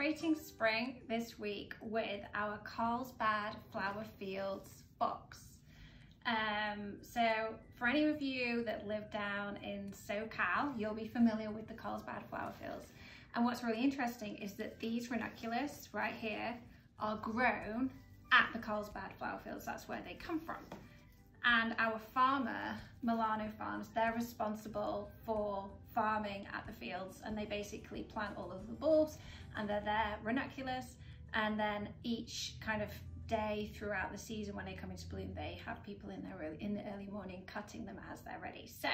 celebrating spring this week with our Carlsbad Flower Fields box. So for any of you that live down in SoCal, you'll be familiar with the Carlsbad Flower Fields. And what's really interesting is that these ranunculus right here are grown at the Carlsbad Flower Fields. That's where they come from. And our farmer, Milano Farms, they're responsible for farming at the fields, and they basically plant all of the bulbs and they're there ranunculus, and then each kind of day throughout the season when they come into bloom, they have people in there in the early morning cutting them as they're ready. So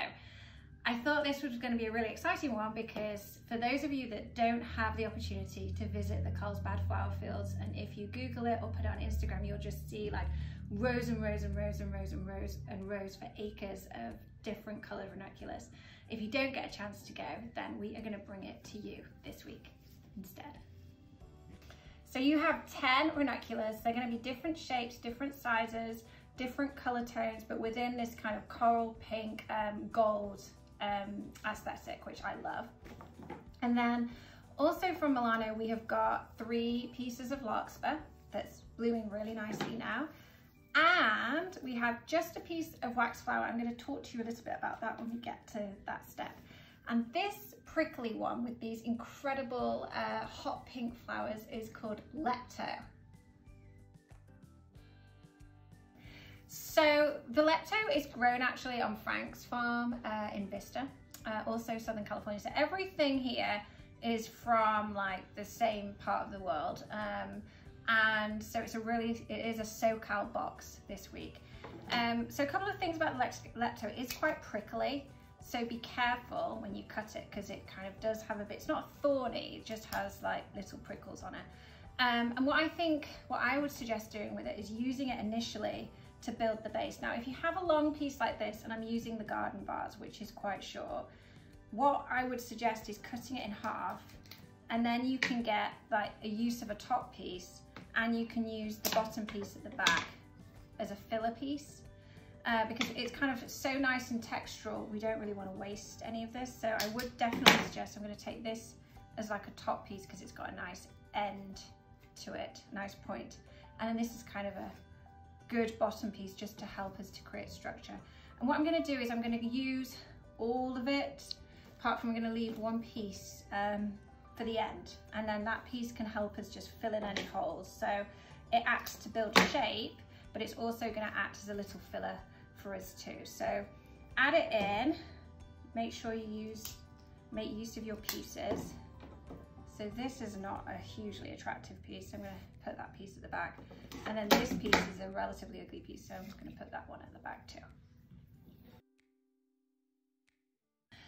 I thought this was going to be a really exciting one, because for those of you that don't have the opportunity to visit the Carlsbad Flower Fields, and if you Google it or put it on Instagram, you'll just see like rows and rows and rows and rows and rows and rows for acres of different coloured ranunculus. If you don't get a chance to go, then we are going to bring it to you this week instead. So you have 10 ranunculus. They're going to be different shapes, different sizes, different colour tones, but within this kind of coral pink gold aesthetic, which I love. And then also from Milano, we have got 3 pieces of larkspur that's blooming really nicely now. And we have just a piece of waxflower. I'm going to talk to you a little bit about that when we get to that step. And this prickly one with these incredible hot pink flowers is called Lepto. So the Lepto is grown actually on Frank's farm in Vista, also Southern California. So everything here is from like the same part of the world. And so it is a SoCal box this week. So a couple of things about the Lepto, it is quite prickly. So be careful when you cut it, because it kind of does have a bit, it's not thorny, it just has like little prickles on it. And what I would suggest doing with it is using it initially to build the base. Now, if you have a long piece like this, and I'm using the garden vase, which is quite short, what I would suggest is cutting it in half, and then you can get like a use of a top piece, and you can use the bottom piece at the back as a filler piece. Because it's kind of so nice and textural, we don't really want to waste any of this. So I would definitely suggest, I'm going to take this as like a top piece because it's got a nice end to it, nice point. And then this is kind of a good bottom piece just to help us to create structure. And what I'm going to do is I'm going to use all of it, apart from I'm going to leave one piece for the end. And then that piece can help us just fill in any holes. So it acts to build shape, but it's also going to act as a little filler for us too. So add it in, make sure you make use of your pieces. So this is not a hugely attractive piece, so I'm going to put that piece at the back. And then this piece is a relatively ugly piece, so I'm just going to put that one at the back too.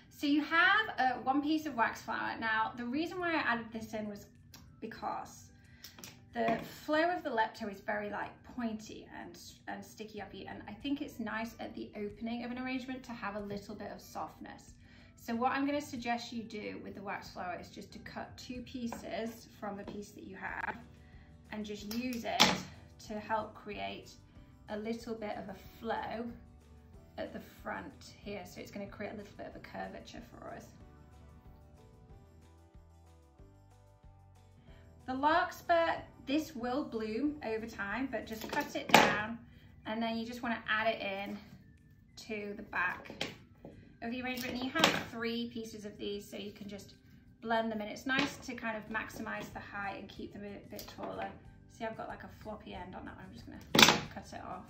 So you have one piece of wax flower. Now, the reason why I added this in was because the flow of the Lepto is very like pointy and sticky uppy, and I think it's nice at the opening of an arrangement to have a little bit of softness. So what I'm going to suggest you do with the wax flower is just to cut 2 pieces from the piece that you have and just use it to help create a little bit of a flow at the front here. So it's going to create a little bit of a curvature for us. The larkspur, this will bloom over time, but just cut it down, and then you just want to add it in to the back of the arrangement. And you have 3 pieces of these, so you can just blend them in. It's nice to kind of maximize the height and keep them a bit taller. See, I've got like a floppy end on that one. I'm just going to cut it off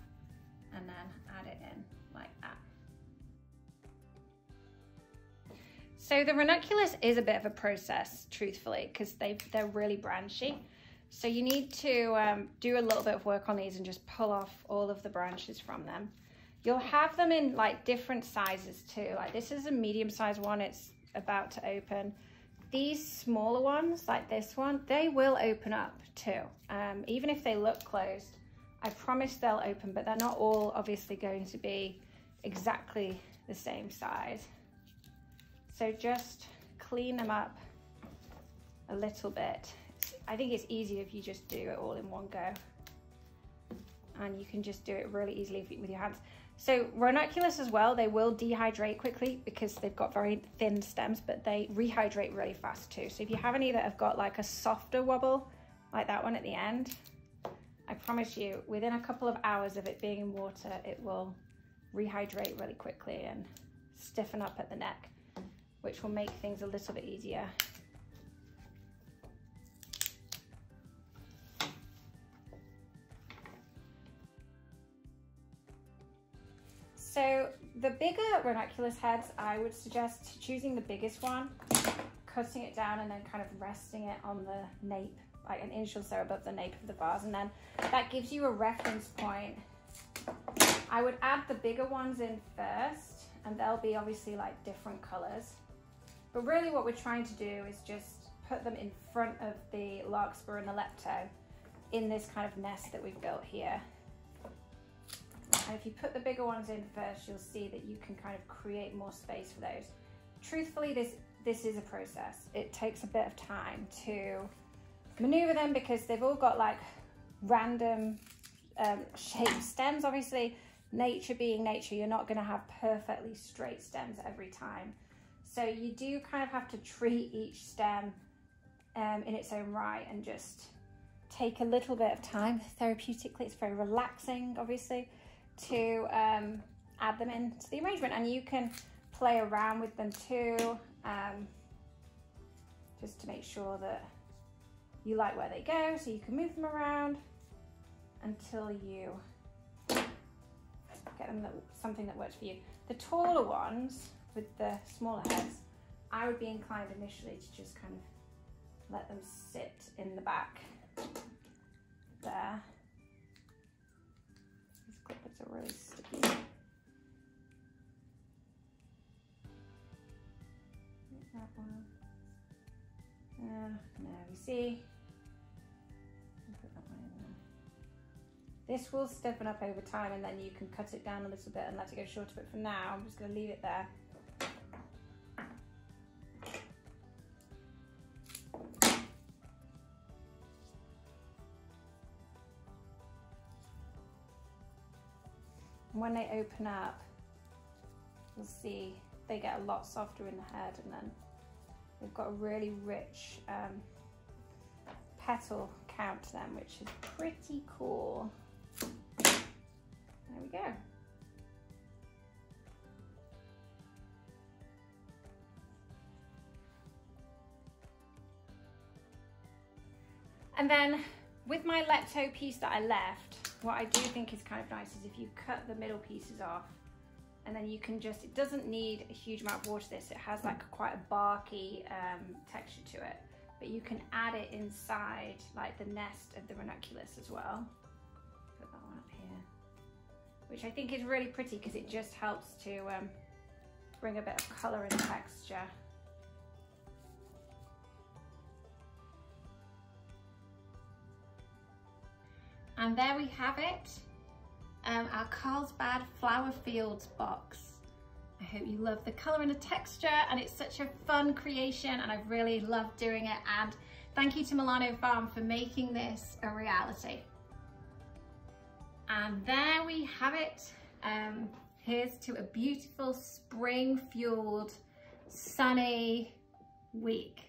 and then add it in like that. So the ranunculus is a bit of a process, truthfully, because they're really branchy. So you need to do a little bit of work on these and just pull off all of the branches from them. You'll have them in like different sizes too. Like this is a medium-sized one, it's about to open. These smaller ones, like this one, they will open up too. Even if they look closed, I promise they'll open, but they're not all obviously going to be exactly the same size. So just clean them up a little bit. I think it's easier if you just do it all in one go. And you can just do it really easily with your hands. So ranunculus as well, they will dehydrate quickly because they've got very thin stems, but they rehydrate really fast too. So if you have any that have got like a softer wobble, like that one at the end, I promise you, within a couple of hours of it being in water, it will rehydrate really quickly and stiffen up at the neck, which will make things a little bit easier. So the bigger ranunculus heads, I would suggest choosing the biggest one, cutting it down and then kind of resting it on the nape, like an inch or so above the nape of the vase, and then that gives you a reference point. I would add the bigger ones in first, and they'll be obviously like different colors. But really what we're trying to do is just put them in front of the larkspur and the lepto in this kind of nest that we've built here. And if you put the bigger ones in first, you'll see that you can kind of create more space for those. Truthfully, this is a process. It takes a bit of time to maneuver them because they've all got like random shaped stems. Obviously, nature being nature, you're not going to have perfectly straight stems every time. So you do kind of have to treat each stem in its own right and just take a little bit of time. Therapeutically, it's very relaxing, obviously, to add them into the arrangement, and you can play around with them too, just to make sure that you like where they go, so you can move them around until you get them something that works for you. The taller ones with the smaller heads, I would be inclined initially to just kind of let them sit in the back there. Clippers are really sticky. That one. No, you see? Put that one in there. This will stiffen up over time, and then you can cut it down a little bit and let it go shorter. But for now, I'm just going to leave it there. And when they open up, you'll see they get a lot softer in the head, and then they've got a really rich petal count to them, which is pretty cool. There we go. And then with my lepto piece that I left, what I do think is kind of nice is if you cut the middle pieces off, and then you can just, it doesn't need a huge amount of water, this, it has like quite a barky texture to it, but you can add it inside like the nest of the ranunculus as well. Put that one up here, which I think is really pretty because it just helps to bring a bit of color and texture. And there we have it, our Carlsbad Flower Fields box. I hope you love the colour and the texture, and it's such a fun creation, and I've really loved doing it, and thank you to Milano Farm for making this a reality. And there we have it. Here's to a beautiful spring-fueled, sunny week.